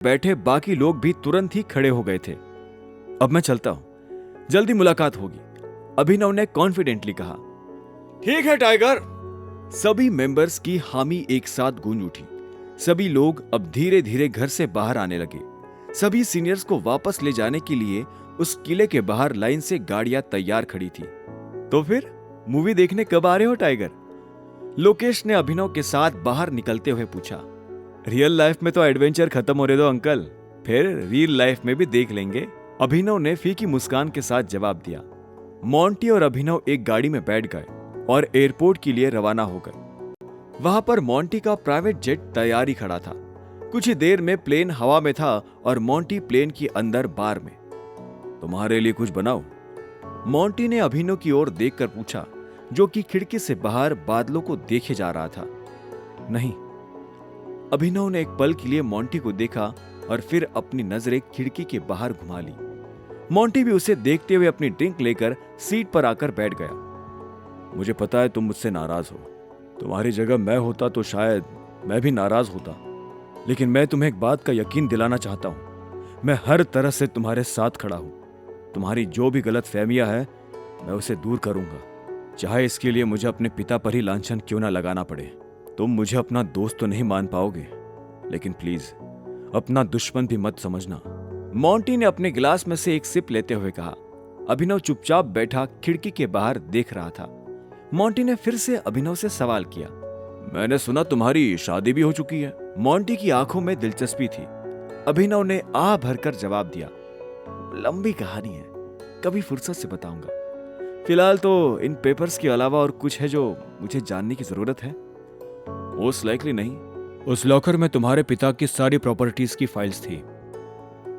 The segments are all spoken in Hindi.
बैठे बाकी लोग भी तुरंत ही खड़े हो गए थे। अब मैं चलता हूं, जल्दी मुलाकात होगी, अभिनव ने कॉन्फिडेंटली कहा। ठीक है टाइगर। सभी मेंबर्स की हामी एक साथ गूंज उठी। सभी लोग अब धीरे धीरे घर से बाहर आने लगे। सभी सीनियर्स को वापस ले जाने के लिए उस किले के बाहर लाइन से गाड़ियां तैयार खड़ी थी। तो फिर मूवी देखने कब आ रहे हो टाइगर? लोकेश ने अभिनव के साथ बाहर निकलते हुए पूछा। रियल लाइफ में तो एडवेंचर खत्म हो रहे दो अंकल, फिर रियल लाइफ में भी देख लेंगे, अभिनव ने फीकी मुस्कान के साथ जवाब दिया। मोंटी और अभिनव एक गाड़ी में बैठ गए और एयरपोर्ट के लिए रवाना हो गए। वहां पर मोंटी का प्राइवेट जेट तैयारी खड़ा था। कुछ ही देर में प्लेन हवा में था और मोंटी प्लेन के अंदर बार में। तुम्हारे लिए कुछ बनाओ? मोंटी ने अभिनव की ओर देखकर पूछा, जो कि खिड़की से बाहर बादलों को देखे जा रहा था। नहीं। अभिनव ने एक पल के लिए मोंटी को देखा और फिर अपनी नजरें खिड़की के बाहर घुमा ली। मोंटी भी उसे देखते हुए अपनी ड्रिंक लेकर सीट पर आकर बैठ गया। मुझे पता है तुम मुझसे नाराज हो। तुम्हारी जगह मैं होता तो शायद मैं भी नाराज होता, लेकिन मैं तुम्हें एक बात का यकीन दिलाना चाहता हूं। मैं हर तरह से तुम्हारे साथ खड़ा हूं। तुम्हारी जो भी गलत फहमियां है, मैं उसे दूर करूंगा, चाहे इसके लिए मुझे अपने पिता पर ही लांछन क्यों ना लगाना पड़े। तुम मुझे अपना दोस्त तो नहीं मान पाओगे, लेकिन प्लीज अपना दुश्मन भी मत समझना। मोंटी ने अपने गिलास में से एक सिप लेते हुए कहा। अभिनव चुपचाप बैठा खिड़की के बाहर देख रहा था। मोंटी ने फिर से अभिनव से सवाल किया। मैंने सुना तुम्हारी शादी भी हो चुकी है। मोंटी की आंखों में दिलचस्पी थी। अभिनव ने आह भरकर जवाब दिया। लंबी कहानी है, कभी फुर्सत से बताऊंगा। फिलहाल तो इन पेपर्स के अलावा और कुछ है जो मुझे जानने की जरूरत है? मोस्ट लाइकली नहीं। उस लॉकर में तुम्हारे पिता की सारी प्रॉपर्टीज की फाइल्स थी।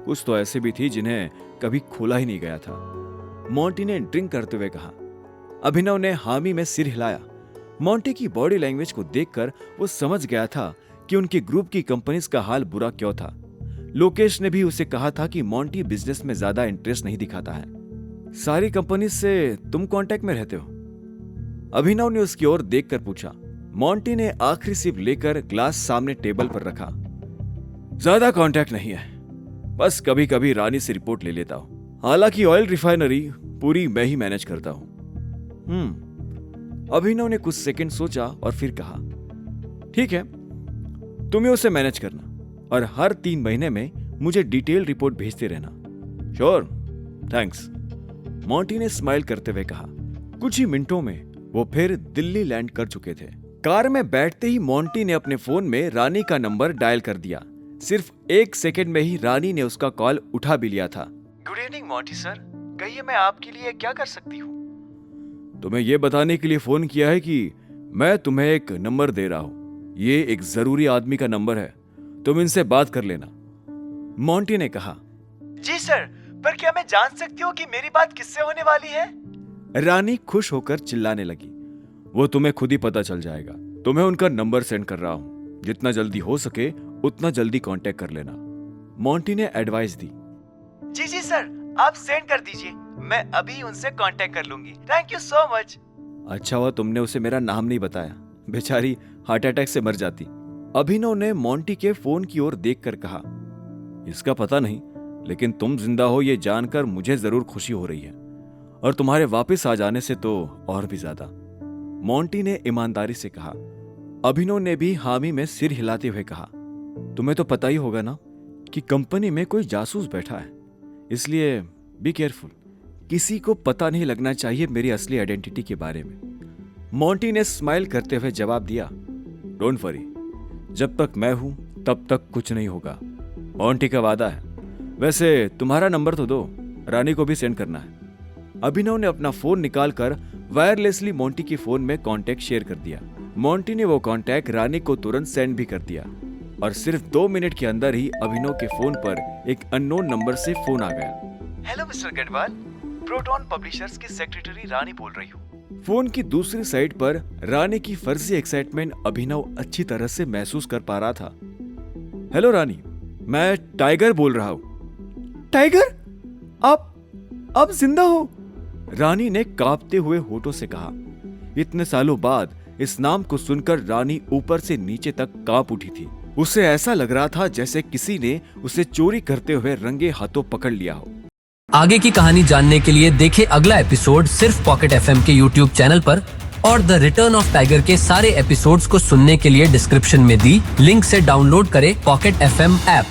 कुछ तो ऐसे भी थी जिन्हें कभी खोला ही नहीं गया था, मोंटी ने ड्रिंक करते हुए कहा। अभिनव ने हामी में सिर हिलाया। मोंटी की बॉडी लैंग्वेज को देखकर वो समझ गया था कि उनके ग्रुप की कंपनीज का हाल बुरा क्यों था। लोकेश ने भी उसे कहा था कि मोंटी बिजनेस में ज्यादा इंटरेस्ट नहीं दिखाता है। सारी कंपनीज से तुम कांटेक्ट में रहते हो? अभिनव ने उसकी ओर देखकर पूछा। मोंटी ने आखिरी सिप लेकर ग्लास सामने टेबल पर रखा। ज्यादा कांटेक्ट नहीं है, बस कभी कभी रानी से रिपोर्ट ले लेता हूं। हालांकि ऑयल रिफाइनरी पूरी मैं ही मैनेज करता हूं। अभिनव ने कुछ सेकंड सोचा और फिर कहा, ठीक है, तुम्हें उसे मैनेज करना और हर 3 महीने में मुझे डिटेल रिपोर्ट भेजते रहना। श्योर, थैंक्स, मोंटी ने स्माइल करते हुए कहा। कुछ ही मिनटों में वो फिर दिल्ली लैंड कर चुके थे। कार में बैठते ही मोंटी ने अपने फोन में रानी का नंबर डायल कर दिया। सिर्फ 1 सेकंड में ही रानी ने उसका कॉल उठा भी लिया था। गुड इवनिंग मोंटी सर, कहिए मैं आपके लिए क्या कर सकती हूँ? तुम्हें यह बताने के लिए फोन किया है कि मैं तुम्हें एक नंबर दे रहा हूँ। ये एक जरूरी आदमी का नंबर है, तुम इनसे बात कर लेना, मोंटी ने कहा। जी सर, पर क्या मैं जान सकती हूँ कि मेरी बात किससे होने वाली है? रानी खुश होकर चिल्लाने लगी। वो तुम्हें खुद ही पता चल जाएगा। तुम्हें उनका नंबर सेंड कर रहा हूं। जितना जल्दी हो सके उतना जल्दी कांटेक्ट कर लेना, मोंटी ने एडवाइस दी। जी जी सर, आप सेंड कर दीजिए, मैं अभी उनसे कांटेक्ट कर लूंगी। Thank you so much. अच्छा हुआ तुमने उसे मेरा नाम नहीं बताया, बेचारी हार्ट अटैक से मर जाती। अभिनव ने मोंटी के फोन की ओर देखकर कहा। इसका पता नहीं, लेकिन तुम जिंदा हो ये जानकर मुझे जरूर खुशी हो रही है, और तुम्हारे वापस आ जाने से तो और भी ज्यादा, मोंटी ने ईमानदारी से कहा। अभिनव ने भी हामी में सिर हिलाते हुए कहा। तुम्हें तो पता ही होगा ना कि कंपनी में कोई जासूस बैठा है, इसलिए बी केयरफुल। किसी को पता नहीं लगना चाहिए मेरी असली आइडेंटिटी के बारे में, मोंटी ने स्माइल करते हुए जवाब दिया। डोंट वरी, जब तक मैं हूं तब तक कुछ नहीं होगा, मोंटी का वादा है। वैसे तुम्हारा नंबर तो दो, रानी को भी सेंड करना है। अभिनव ने अपना फोन निकालकर वायरलेसली मोंटी के फोन में कांटेक्ट शेयर कर दिया। मोंटी ने वो कांटेक्ट रानी को तुरंत सेंड भी कर दिया, और सिर्फ 2 मिनट के अंदर ही अभिनव के फोन पर एक अननोन नंबर से फोन आ गया। Hello mister Garhwal, proton publishers की सेक्रेटरी रानी बोल रही हूँ। फोन की दूसरी साइड पर रानी की फर्जी एक्साइटमेंट अभिनव अच्छी तरह से महसूस कर पा रहा था। हेलो रानी, मैं टाइगर बोल रहा हूँ। टाइगर, आप जिंदा हो? रानी ने कांपते हुए होठों से कहा। इतने सालों बाद इस नाम को सुनकर रानी ऊपर से नीचे तक कांप उठी थी। उसे ऐसा लग रहा था जैसे किसी ने उसे चोरी करते हुए रंगे हाथों पकड़ लिया हो। आगे की कहानी जानने के लिए देखें अगला एपिसोड सिर्फ पॉकेट एफएम के यूट्यूब चैनल पर, और द रिटर्न ऑफ टाइगर के सारे एपिसोड्स को सुनने के लिए डिस्क्रिप्शन में दी लिंक से डाउनलोड करें पॉकेट एफएम ऐप।